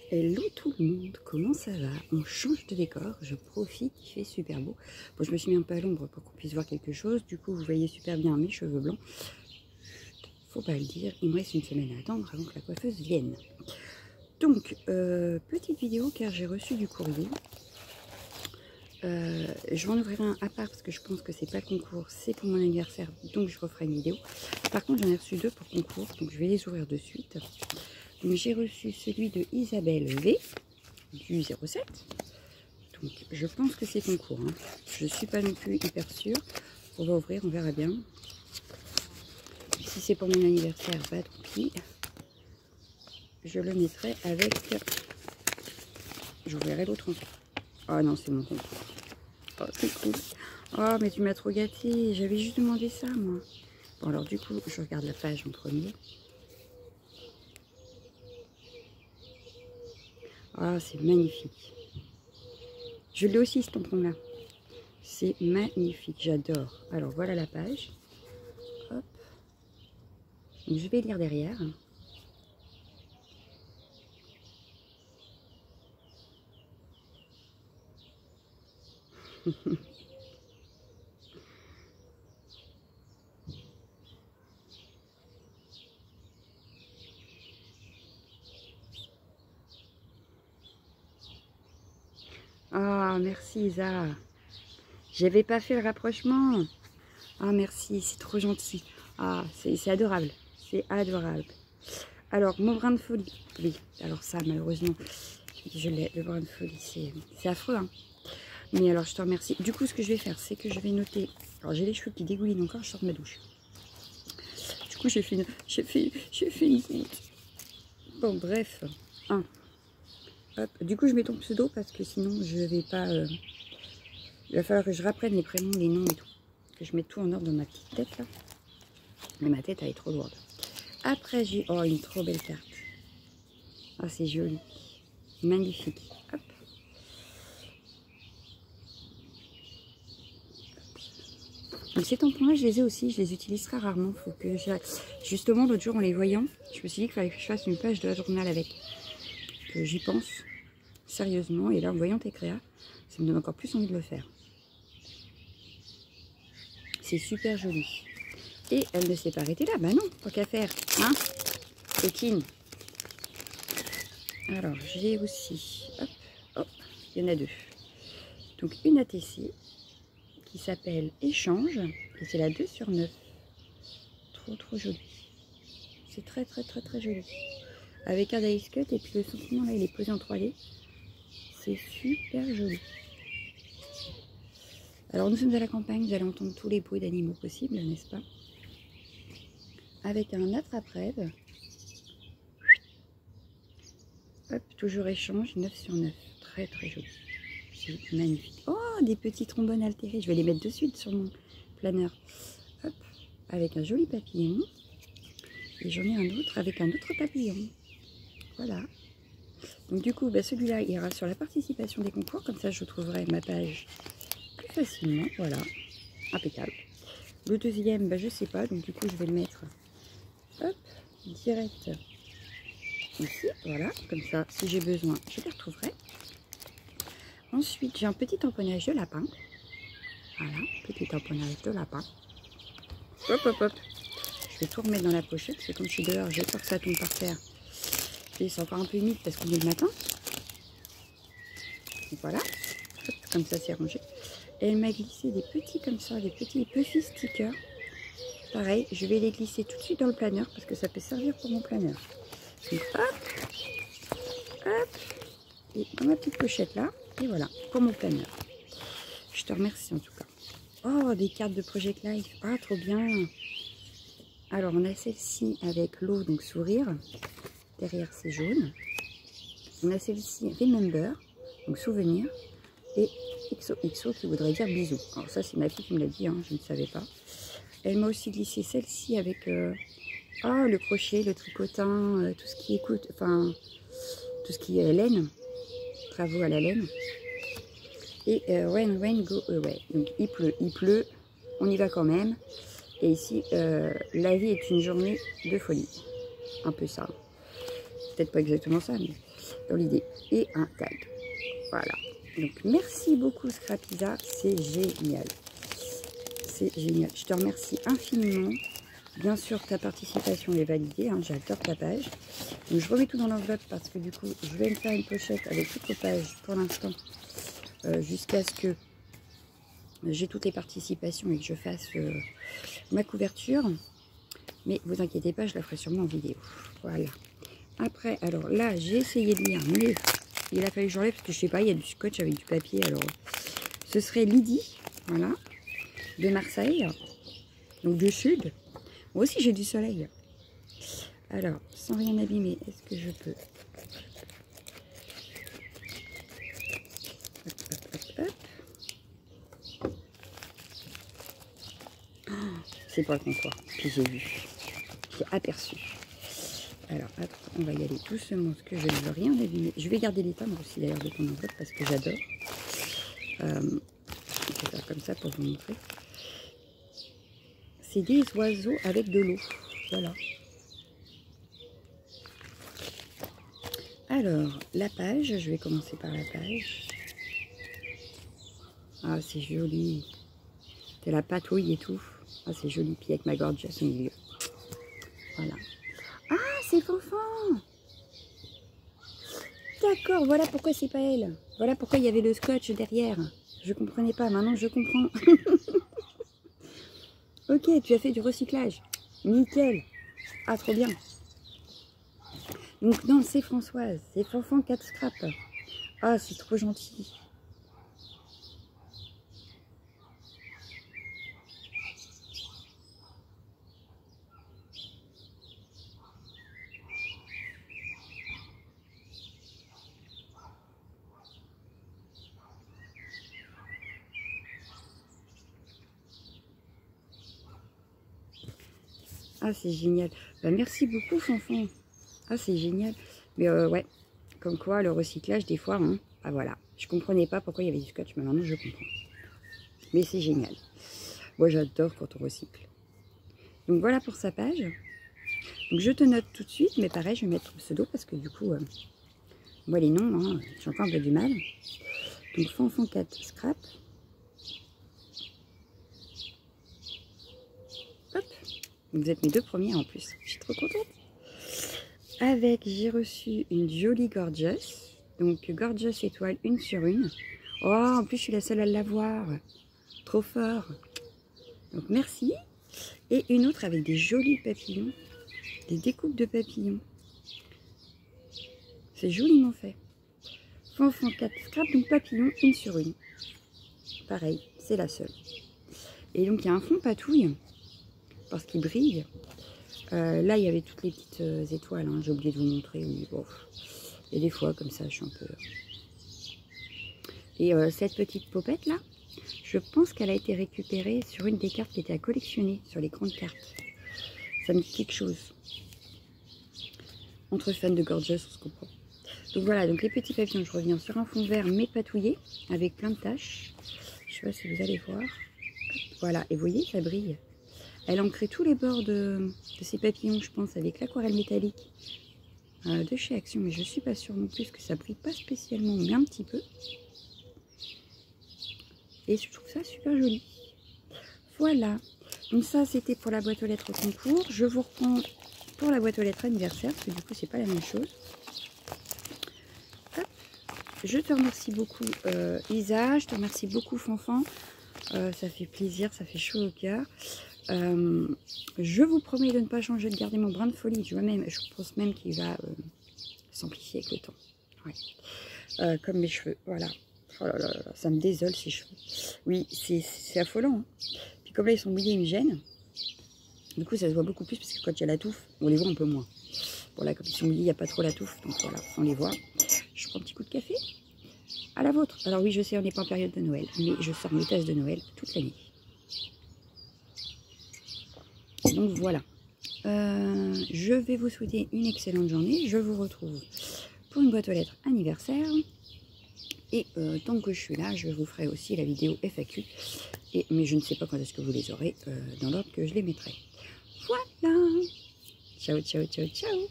Hello tout le monde, comment ça va? On change de décor, je profite, il fait super beau. Bon, je me suis mis un peu à l'ombre pour qu'on puisse voir quelque chose. Du coup, vous voyez super bien mes cheveux blancs. Faut pas le dire, il me reste une semaine à attendre avant que la coiffeuse vienne. Donc, petite vidéo car j'ai reçu du courrier. Je vais en ouvrir un à part parce que je pense que c'est pas le concours, c'est pour mon anniversaire, donc je referai une vidéo. Par contre, j'en ai reçu deux pour concours, donc je vais les ouvrir de suite. Donc j'ai reçu celui de Isabelle V du 07. Donc je pense que c'est concours. Hein. Je ne suis pas non plus hyper sûre. On va ouvrir, on verra bien. Si c'est pour mon anniversaire, bah tant pis. Je le mettrai avec. J'ouvrirai l'autre ensuite. Oh non, c'est mon concours. Oh, c'est cool. Oh, mais tu m'as trop gâté. J'avais juste demandé ça, moi. Bon, alors du coup, je regarde la page en premier. Ah, c'est magnifique. Je l'ai aussi, ce tampon-là. C'est magnifique, j'adore. Alors, voilà la page. Hop. Donc, je vais lire derrière. Ah, merci Isa. J'avais pas fait le rapprochement. Ah, merci, c'est trop gentil. Ah, c'est adorable. C'est adorable. Alors, mon brin de folie. Oui, alors ça, malheureusement, je l'ai. Le brin de folie, c'est affreux. Hein. Mais alors, je te remercie. Du coup, ce que je vais faire, c'est que je vais noter. Alors, j'ai les cheveux qui dégoulinent encore, je sors de ma douche. Du coup, j'ai fait une goutte. Bon, bref. Hop. Du coup, je mets ton pseudo parce que sinon, je vais pas... il va falloir que je reprenne les prénoms, les noms et tout. Que je mette tout en ordre dans ma petite tête, là. Mais ma tête, elle est trop lourde. Après, j'ai... Oh, une trop belle carte. Ah, c'est joli. Magnifique. Hop. Donc, ces tampons-là, je les ai aussi. Je les utilise très rarement. Faut que justement, l'autre jour, en les voyant, je me suis dit qu'il fallait que je fasse une page de la journal avec. Que j'y pense sérieusement. Et là, en voyant tes créas, ça me donne encore plus envie de le faire. C'est super joli. Et elle ne s'est pas arrêtée là. Bah non, tant qu'à faire. Hein, coquine. Alors, j'ai aussi... Hop, hop, il y en a deux. Donc, une ATC qui s'appelle Échange. Et c'est la 2/9. Trop jolie. C'est très joli. Avec un dice cut. Et puis le sentiment là, il est posé en 3D. C'est super joli. Alors, nous sommes à la campagne. Vous allez entendre tous les bruits d'animaux possibles, n'est-ce pas? Avec un attrape-rêve. Hop, toujours échange, 9/9. Très joli. C'est magnifique. Oh, des petits trombones altérés. Je vais les mettre de suite sur mon planeur. Hop, avec un joli papillon. Et j'en ai un autre avec un autre papillon. Voilà. Donc du coup, bah, celui-là ira sur la participation des concours. Comme ça, je trouverai ma page plus facilement. Voilà. Impeccable. Le deuxième, bah, je sais pas. Donc du coup, je vais le mettre hop, direct ici. Voilà. Comme ça, si j'ai besoin, je les retrouverai. Ensuite, j'ai un petit tamponnage de lapin. Voilà, petit tamponnage de lapin. Hop. Je vais tout remettre dans la pochette, parce que comme je suis dehors, j'ai peur que ça tombe par terre. Et c'est encore un peu humide parce qu'on est le matin. Donc voilà, hop, comme ça c'est rangé. Et elle m'a glissé des petits comme ça, des petits Puffy stickers. Pareil, je vais les glisser tout de suite dans le planeur parce que ça peut servir pour mon planeur. Donc hop, et dans ma petite pochette là, et voilà, pour mon planeur. Je te remercie en tout cas. Oh, des cartes de Project Life, ah trop bien. Alors on a celle-ci avec l'eau, donc sourire. Derrière c'est jaune. On a celle-ci Remember, donc souvenir. Et XOXO qui voudrait dire bisous. Alors ça c'est ma fille qui me l'a dit, hein, je ne savais pas. Elle m'a aussi glissé celle-ci avec le crochet, le tricotin, tout ce qui écoute, enfin tout ce qui est laine, travaux à la laine. Et when rain go away. Donc il pleut, on y va quand même. Et ici, la vie est une journée de folie. Un peu ça. Peut-être pas exactement ça, mais... dans l'idée. Et un tag. Voilà. Donc, merci beaucoup, Scrapiza. C'est génial. C'est génial. Je te remercie infiniment. Bien sûr, ta participation est validée. Hein, j'adore ta page. Donc, je remets tout dans l'enveloppe parce que du coup, je vais me faire une pochette avec toutes les pages pour l'instant. Jusqu'à ce que j'ai toutes les participations et que je fasse ma couverture. Mais vous inquiétez pas, je la ferai sûrement en vidéo. Voilà. Après, alors là, j'ai essayé de lire, mais il a fallu que j'enlève parce que je sais pas, il y a du scotch avec du papier. Alors, ce serait Lydie, voilà, de Marseille, donc du sud. Moi aussi, j'ai du soleil. Alors, sans rien abîmer, est-ce que je peux... Hop, hop, hop, hop. Oh, c'est pas le comptoir que j'ai vu. J'ai aperçu. Alors, attends, on va y aller doucement parce que je ne veux rien abîmer. Je vais garder les timbres aussi d'ailleurs de ton enveloppe parce que j'adore. Je vais faire comme ça pour vous montrer. C'est des oiseaux avec de l'eau. Voilà. Alors, la page, je vais commencer par la page. Ah, c'est joli. C'est la patouille et tout. Ah, c'est joli. Puis avec ma gorgeous au milieu. Voilà. Ah, c'est Fanfan. D'accord, voilà pourquoi c'est pas elle. Voilà pourquoi il y avait le scotch derrière. Je comprenais pas, maintenant je comprends. Ok, tu as fait du recyclage. Nickel. Ah, trop bien. Donc non, c'est Françoise. C'est Fanfan 4 Scrap. Ah, c'est trop gentil. Ah, c'est génial. Bah, merci beaucoup, Fanfan. Ah, c'est génial. Mais ouais, comme quoi, le recyclage, des fois, hein, ah voilà. Je comprenais pas pourquoi il y avait du scotch, mais maintenant je comprends. Mais c'est génial. Moi, j'adore quand on recycle. Donc, voilà pour sa page. Donc, je te note tout de suite, mais pareil, je vais mettre le pseudo parce que du coup, moi, les noms, hein, j'ai encore un peu du mal. Donc, Fanfan 4 Scrap. Hop. Vous êtes mes deux premiers en plus. Je suis trop contente. Avec, j'ai reçu une jolie gorgeous. Donc, gorgeous étoile, 1 sur 1. Oh, en plus, je suis la seule à l'avoir. Trop fort. Donc, merci. Et une autre avec des jolis papillons. Des découpes de papillons. C'est joliment fait. Fanfan 4 Scrap, donc papillon, 1 sur 1. Pareil, c'est la seule. Et donc, il y a un fond patouille. Parce qu'il brille. Là, il y avait toutes les petites étoiles. Hein. J'ai oublié de vous montrer. Oui, bon. Et des fois, comme ça, je suis un peu... Et cette petite popette là, je pense qu'elle a été récupérée sur une des cartes qui était à collectionner, sur les grandes cartes. Ça me dit quelque chose. Entre fans de Gorgeous, on se comprend. Donc voilà, donc les petits papillons, je reviens sur un fond vert mais patouillé, avec plein de taches. Je sais pas si vous allez voir. Voilà, et vous voyez, ça brille. Elle a ancré tous les bords de ces papillons, je pense, avec l'aquarelle métallique de chez Action. Mais je suis pas sûre non plus que ça brille pas spécialement, mais un petit peu. Et je trouve ça super joli. Voilà. Donc ça, c'était pour la boîte aux lettres concours. Je vous reprends pour la boîte aux lettres anniversaire, parce que du coup, c'est pas la même chose. Hop. Je te remercie beaucoup, Isa. Je te remercie beaucoup, Fanfan. Ça fait plaisir, ça fait chaud au cœur. Je vous promets de ne pas changer, de garder mon brin de folie. Je pense même qu'il va s'amplifier avec le temps. Ouais. Comme mes cheveux, voilà. Oh là là là, ça me désole ces cheveux. Oui, c'est affolant. Hein. Puis comme là ils sont mouillés, ils me gênent. Du coup ça se voit beaucoup plus parce que quand il y a la touffe, on les voit un peu moins. Bon là comme ils sont mouillés, il n'y a pas trop la touffe. Donc voilà, on les voit. Je prends un petit coup de café. À la vôtre. Alors oui, je sais, on n'est pas en période de Noël. Mais je sors mes tasses de Noël toute l'année. Donc voilà. Je vais vous souhaiter une excellente journée. Je vous retrouve pour une boîte aux lettres anniversaire. Et tant que je suis là, je vous ferai aussi la vidéo FAQ. Mais je ne sais pas quand est-ce que vous les aurez dans l'ordre que je les mettrai. Voilà. Ciao, ciao, ciao, ciao.